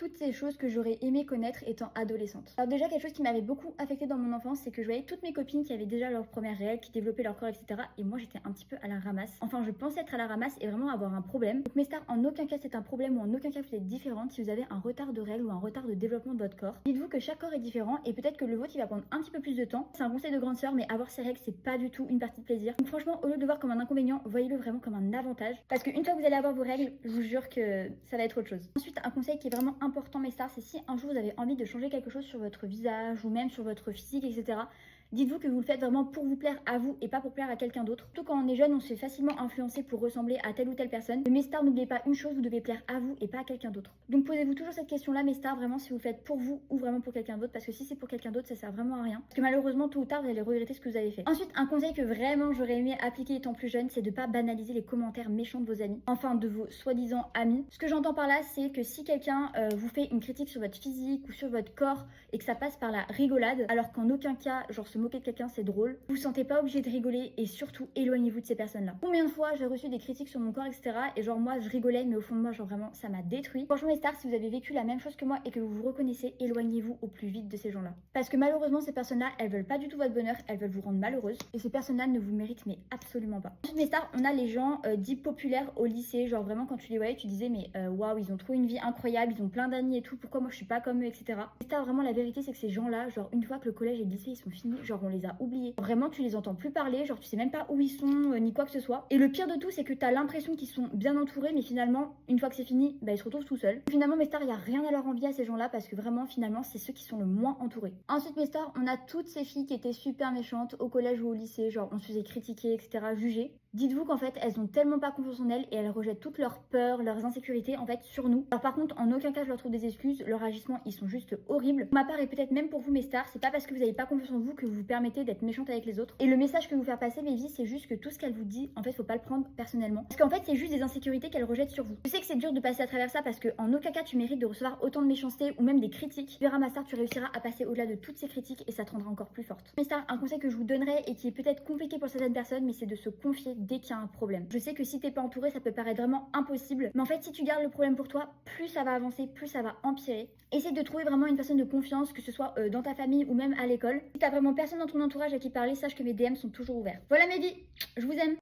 toutes ces choses que j'aurais aimé connaître étant adolescente. Alors déjà, quelque chose qui m'avait beaucoup affectée dans mon enfance, c'est que je voyais toutes mes copines qui avaient déjà leurs premières règles, qui développaient leur corps, etc. Et moi, j'étais un petit peu à la ramasse. Enfin, je pensais être à la ramasse et vraiment avoir un problème. Donc mes stars, en aucun cas c'est un problème ou en aucun cas vous êtes différente si vous avez un retard de règles ou un retard de développement de votre corps. Dites-vous que chaque corps est différent et peut-être que le vôtre il va prendre un petit peu plus de temps. C'est un conseil de grande sœur, mais avoir ses règles c'est pas du tout une partie de plaisir. Donc franchement, au lieu de le voir comme un inconvénient, voyez-le vraiment comme un avantage. Parce qu'une fois que vous allez avoir vos règles, je vous jure que ça va être autre chose. Ensuite, un conseil qui est vraiment important mes stars, c'est si un jour vous avez envie de changer quelque chose sur votre visage ou même sur votre physique, etc. Dites-vous que vous le faites vraiment pour vous plaire à vous et pas pour plaire à quelqu'un d'autre. Surtout quand on est jeune, on se fait facilement influencer pour ressembler à telle ou telle personne. Mais mes stars, n'oubliez pas une chose, vous devez plaire à vous et pas à quelqu'un d'autre. Donc posez-vous toujours cette question-là, mes stars, vraiment si vous le faites pour vous ou vraiment pour quelqu'un d'autre. Parce que si c'est pour quelqu'un d'autre, ça sert vraiment à rien. Parce que malheureusement, tôt ou tard, vous allez regretter ce que vous avez fait. Ensuite, un conseil que vraiment j'aurais aimé appliquer étant plus jeune, c'est de pas banaliser les commentaires méchants de vos amis. Enfin, de vos soi-disant amis. Ce que j'entends par là, c'est que si quelqu'un vous fait une critique sur votre physique ou sur votre corps et que ça passe par la rigolade, alors qu'en aucun cas, genre se moquer de quelqu'un, c'est drôle. Vous vous sentez pas obligé de rigoler et surtout éloignez-vous de ces personnes-là. Combien de fois j'ai reçu des critiques sur mon corps, etc. Et genre moi je rigolais, mais au fond de moi, genre vraiment ça m'a détruit. Franchement les stars, si vous avez vécu la même chose que moi et que vous vous reconnaissez, éloignez-vous au plus vite de ces gens-là. Parce que malheureusement ces personnes-là, elles veulent pas du tout votre bonheur, elles veulent vous rendre malheureuse. Et ces personnes-là ne vous méritent mais absolument pas. Ensuite mes stars, on a les gens dits populaires au lycée. Genre vraiment quand tu les voyais, tu disais mais waouh, ils ont trop une vie incroyable, ils ont plein d'amis et tout, pourquoi moi je suis pas comme eux, etc. Les stars, vraiment la vérité c'est que ces gens-là, genre une fois que le collège et le lycée ils sont finis, genre on les a oubliés. Vraiment tu les entends plus parler, genre tu sais même pas où ils sont, ni quoi que ce soit. Et le pire de tout, c'est que t'as l'impression qu'ils sont bien entourés, mais finalement, une fois que c'est fini, bah ils se retrouvent tout seuls. Finalement, mes stars, il y a rien à leur envier à ces gens-là parce que vraiment, finalement, c'est ceux qui sont le moins entourés. Ensuite, mes stars, on a toutes ces filles qui étaient super méchantes au collège ou au lycée, genre on se faisait critiquer, etc., juger. Dites-vous qu'en fait, elles ont tellement pas confiance en elles et elles rejettent toutes leurs peurs, leurs insécurités, en fait, sur nous. Alors par contre, en aucun cas, je leur trouve des excuses. Leurs agissements, ils sont juste horribles. Pour ma part et peut-être même pour vous, mes stars, c'est pas parce que vous avez pas confiance en vous que vous vous permettez d'être méchante avec les autres. Et le message que vous faire passer, Baby, c'est juste que tout ce qu'elle vous dit, en fait, faut pas le prendre personnellement. Parce qu'en fait, c'est juste des insécurités qu'elle rejette sur vous. Je sais que c'est dur de passer à travers ça parce que en aucun cas tu mérites de recevoir autant de méchanceté ou même des critiques. Tu verras, ma star, tu réussiras à passer au-delà de toutes ces critiques et ça te rendra encore plus forte. Mes stars, un conseil que je vous donnerais et qui est peut-être compliqué pour certaines personnes, mais c'est de se confier dès qu'il y a un problème. Je sais que si t'es pas entouré, ça peut paraître vraiment impossible, mais en fait, si tu gardes le problème pour toi, plus ça va avancer, plus ça va empirer. Essaye de trouver vraiment une personne de confiance, que ce soit dans ta famille ou même à l'école. Si t'as vraiment personne dans ton entourage à qui parler, sache que mes DM sont toujours ouverts. Voilà mes vies, je vous aime.